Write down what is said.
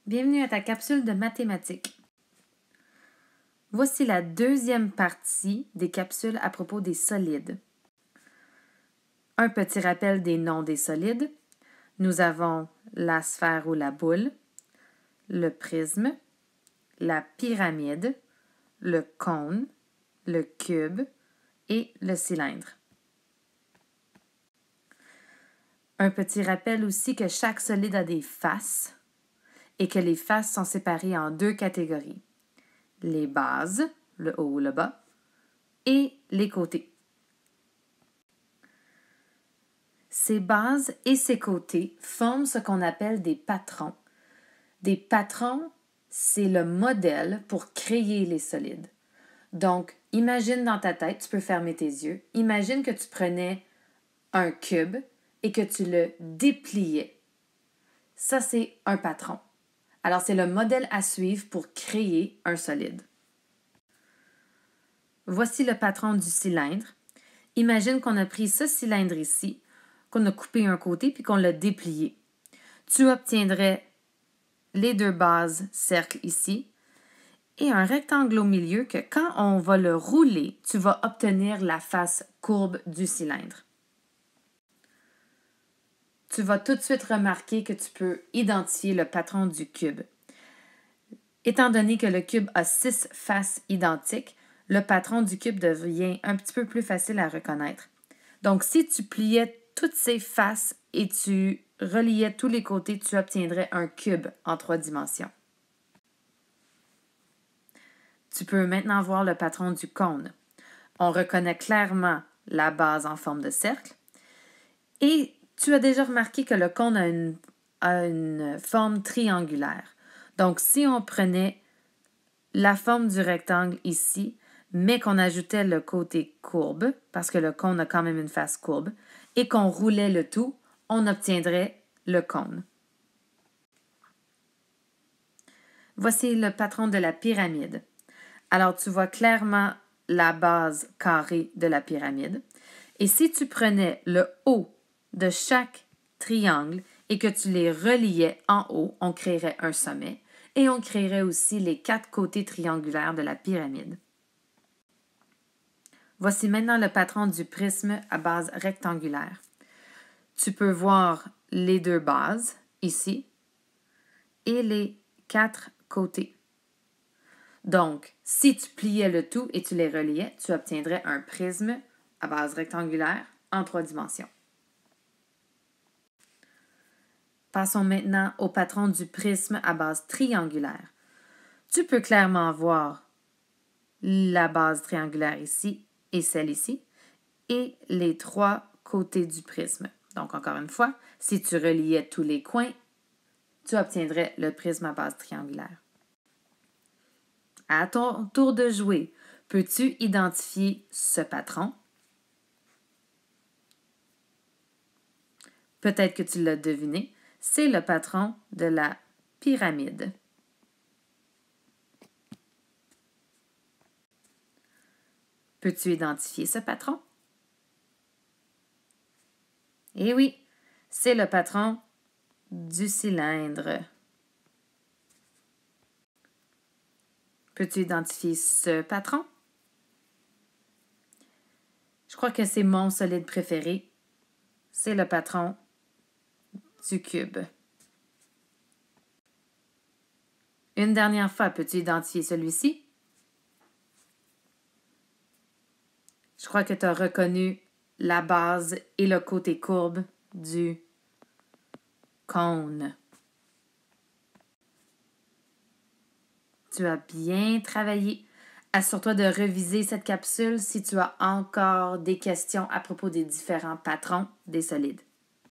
Bienvenue à ta capsule de mathématiques. Voici la deuxième partie des capsules à propos des solides. Un petit rappel des noms des solides. Nous avons la sphère ou la boule, le prisme, la pyramide, le cône, le cube et le cylindre. Un petit rappel aussi que chaque solide a des faces et que les faces sont séparées en deux catégories. Les bases, le haut ou le bas, et les côtés. Ces bases et ces côtés forment ce qu'on appelle des patrons. Des patrons, c'est le modèle pour créer les solides. Donc, imagine dans ta tête, tu peux fermer tes yeux, imagine que tu prenais un cube et que tu le dépliais. Ça, c'est un patron. Alors, c'est le modèle à suivre pour créer un solide. Voici le patron du cylindre. Imagine qu'on a pris ce cylindre ici, qu'on a coupé un côté puis qu'on l'a déplié. Tu obtiendrais les deux bases cercles ici et un rectangle au milieu que quand on va le rouler, tu vas obtenir la face courbe du cylindre. Tu vas tout de suite remarquer que tu peux identifier le patron du cube. Étant donné que le cube a 6 faces identiques, le patron du cube devient un petit peu plus facile à reconnaître. Donc, si tu pliais toutes ces faces et tu reliais tous les côtés, tu obtiendrais un cube en 3 dimensions. Tu peux maintenant voir le patron du cône. On reconnaît clairement la base en forme de cercle. Et tu as déjà remarqué que le cône a une forme triangulaire. Donc, si on prenait la forme du rectangle ici, mais qu'on ajoutait le côté courbe, parce que le cône a quand même une face courbe, et qu'on roulait le tout, on obtiendrait le cône. Voici le patron de la pyramide. Alors, tu vois clairement la base carrée de la pyramide. Et si tu prenais le haut de chaque triangle et que tu les reliais en haut, on créerait un sommet et on créerait aussi les 4 côtés triangulaires de la pyramide. Voici maintenant le patron du prisme à base rectangulaire. Tu peux voir les deux bases ici et les 4 côtés. Donc, si tu pliais le tout et tu les reliais, tu obtiendrais un prisme à base rectangulaire en 3 dimensions. Passons maintenant au patron du prisme à base triangulaire. Tu peux clairement voir la base triangulaire ici et celle ici et les 3 côtés du prisme. Donc, encore une fois, si tu reliais tous les coins, tu obtiendrais le prisme à base triangulaire. À ton tour de jouer, peux-tu identifier ce patron? Peut-être que tu l'as deviné, c'est le patron de la pyramide. Peux-tu identifier ce patron? Eh oui, c'est le patron du cylindre. Peux-tu identifier ce patron? Je crois que c'est mon solide préféré. C'est le patron du cube. Une dernière fois, peux-tu identifier celui-ci? Je crois que tu as reconnu la base et le côté courbe du cône. Tu as bien travaillé. Assure-toi de reviser cette capsule si tu as encore des questions à propos des différents patrons des solides.